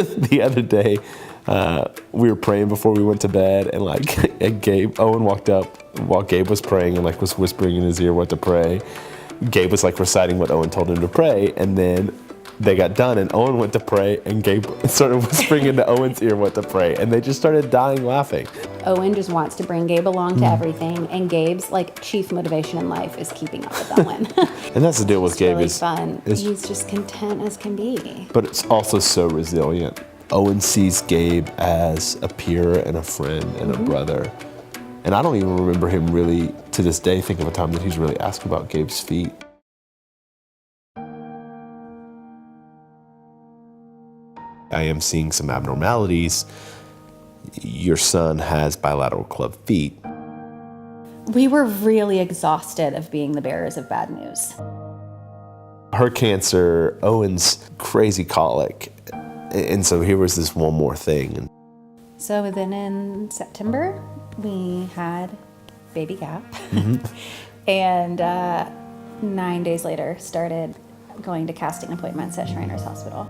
the other day, we were praying before we went to bed, and Owen walked up while Gabe was praying and was whispering in his ear what to pray. Gabe was reciting what Owen told him to pray, and then they got done, and Owen went to pray, and Gabe started whispering into Owen's ear what to pray, and they just started dying laughing. Owen just wants to bring Gabe along to everything, and Gabe's chief motivation in life is keeping up with Owen. And that's the deal with Gabe. Really is fun. He's just content as can be. But it's also so resilient. Owen sees Gabe as a peer and a friend and a brother. And I don't even remember him really, to this day, think of a time that he's really asked about Gabe's feet. I am seeing some abnormalities. Your son has bilateral club feet. We were really exhausted of being the bearers of bad news. Her cancer, Owen's crazy colic. And so here was this one more thing. So then in September, we had baby Gap. And 9 days later, started going to casting appointments at Shriners Hospital.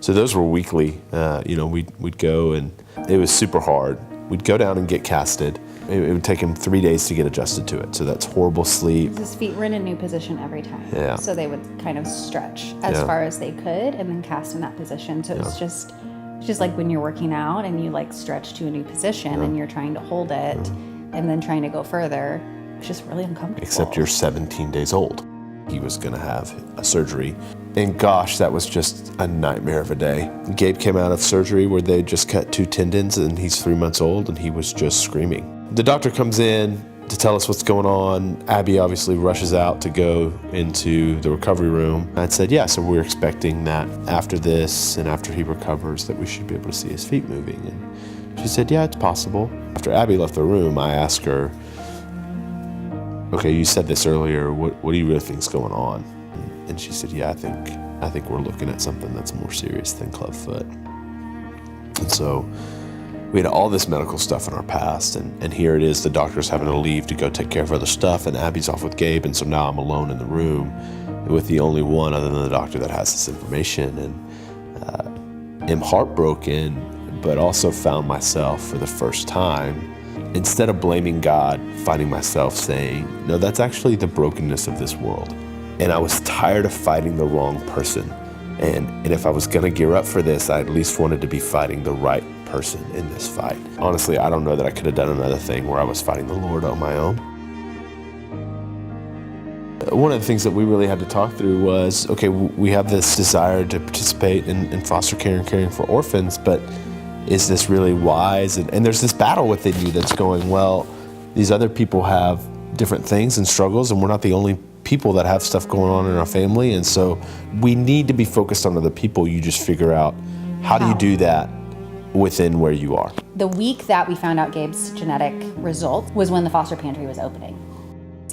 So those were weekly. We'd go, and it was super hard. We'd go down and get casted. It would take him 3 days to get adjusted to it. So that's horrible sleep. His feet were in a new position every time. Yeah. So they would kind of stretch as far as they could and then cast in that position. So it's just like when you're working out and you stretch to a new position and you're trying to hold it and then trying to go further. It's just really uncomfortable. Except you're 17 days old. He was gonna have a surgery. And gosh, that was just a nightmare of a day. Gabe came out of surgery where they just cut 2 tendons, and he's 3 months old, and he was just screaming. The doctor comes in to tell us what's going on. Abby obviously rushes out to go into the recovery room. I said, yeah, so we're expecting that after this and after he recovers that we should be able to see his feet moving. And she said, yeah, it's possible. After Abby left the room, I asked her, okay, you said this earlier, what do you really think's going on? And she said, yeah, I think we're looking at something that's more serious than clubfoot. And so we had all this medical stuff in our past, and here it is, the doctor's having to leave to go take care of other stuff, and Abby's off with Gabe, and so now I'm alone in the room with the only one other than the doctor that has this information, and am heartbroken, but also found myself for the first time, instead of blaming God, finding myself saying, no, that's actually the brokenness of this world. And I was tired of fighting the wrong person. And if I was gonna gear up for this, I at least wanted to be fighting the right person in this fight. Honestly, I don't know that I could have done another thing where I was fighting the Lord on my own. One of the things that we really had to talk through was, okay, we have this desire to participate in foster care and caring for orphans, but is this really wise? And there's this battle within you that's going, well, these other people have different things and struggles, and we're not the only people that have stuff going on in our family, and so we need to be focused on other people. You just figure out, how do you do that within where you are? The week that we found out Gabe's genetic result was when the foster pantry was opening.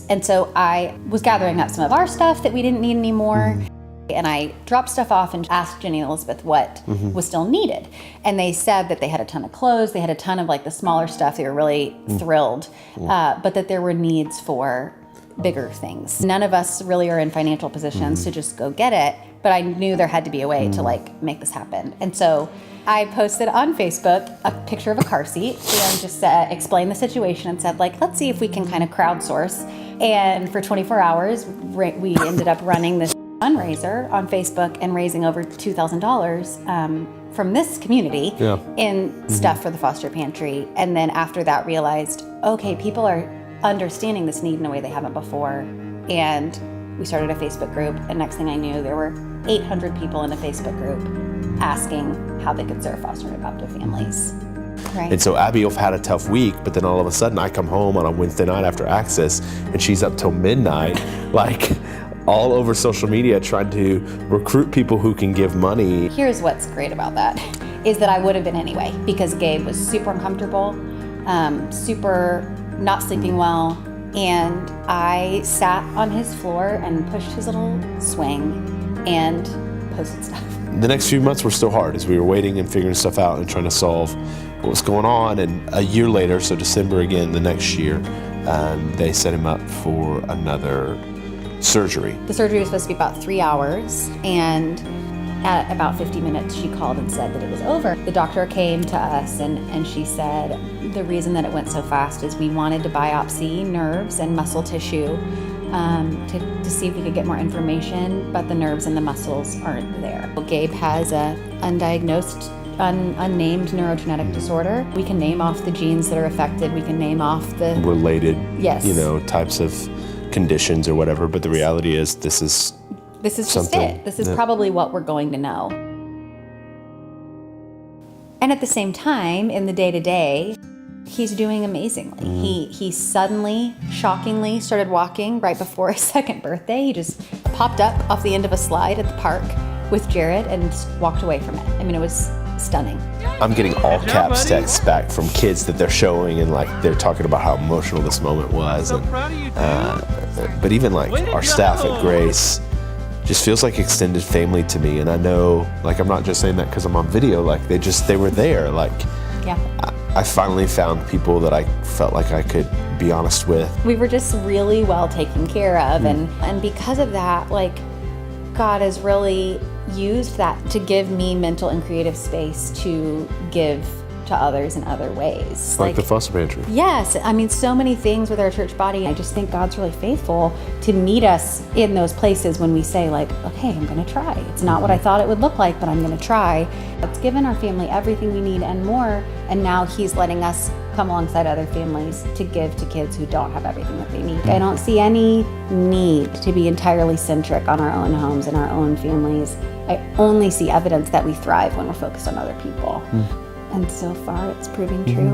And so I was gathering up some of our stuff that we didn't need anymore. And I dropped stuff off and asked Jenny and Elizabeth what was still needed. And they said that they had a ton of clothes, they had a ton of the smaller stuff, they were really thrilled, but that there were needs for bigger things. None of us really are in financial positions to just go get it, but I knew there had to be a way to make this happen. And so I posted on Facebook a picture of a car seat and just explained the situation and said, let's see if we can kind of crowdsource. And for 24 hours, we ended up running this fundraiser on Facebook and raising over $2,000 from this community in stuff for the foster pantry. And then after that realized, okay, people are understanding this need in a way they haven't before. And we started a Facebook group, and next thing I knew, there were 800 people in a Facebook group asking how they could serve foster and adoptive families. Right. And so Abby had a tough week, but then all of a sudden I come home on a Wednesday night after Access, and she's up till midnight, all over social media trying to recruit people who can give money. Here's what's great about that, is that I would have been anyway, because Gabe was super uncomfortable, super not sleeping well, and I sat on his floor and pushed his little swing and posted stuff. The next few months were still hard as we were waiting and figuring stuff out and trying to solve what was going on. And a year later, so December again, the next year, they set him up for another surgery. The surgery was supposed to be about 3 hours, and At about 50 minutes, she called and said that it was over. The doctor came to us and she said the reason that it went so fast is we wanted to biopsy nerves and muscle tissue to see if we could get more information, but the nerves and the muscles aren't there. Gabe has a undiagnosed, unnamed neurogenetic disorder. We can name off the genes that are affected. We can name off the related, yes, types of conditions or whatever. But the reality is, this is just it. This is probably what we're going to know. And at the same time, in the day-to-day, he's doing amazingly. He suddenly, shockingly, started walking right before his second birthday. He just popped up off the end of a slide at the park with Jared and walked away from it. I mean, it was stunning. I'm getting all caps texts back from kids that they're showing, and like they're talking about how emotional this moment was. So proud of you, dude. But even like our staff at Grace just feels like extended family to me. And I know, like, I'm not just saying that because I'm on video. Like they were there. Like, yeah. I finally found people that I felt like I could be honest with. We were just really well taken care of, and because of that, like, God has really used that to give me mental and creative space to give to others in other ways. Like the foster pantry. Yes. I mean, so many things with our church body. I just think God's really faithful to meet us in those places when we say, like, okay, I'm going to try. It's not what I thought it would look like, but I'm going to try. It's given our family everything we need and more. And now he's letting us come alongside other families to give to kids who don't have everything that they need. I don't see any need to be entirely centric on our own homes and our own families. I only see evidence that we thrive when we're focused on other people. And so far, it's proving true.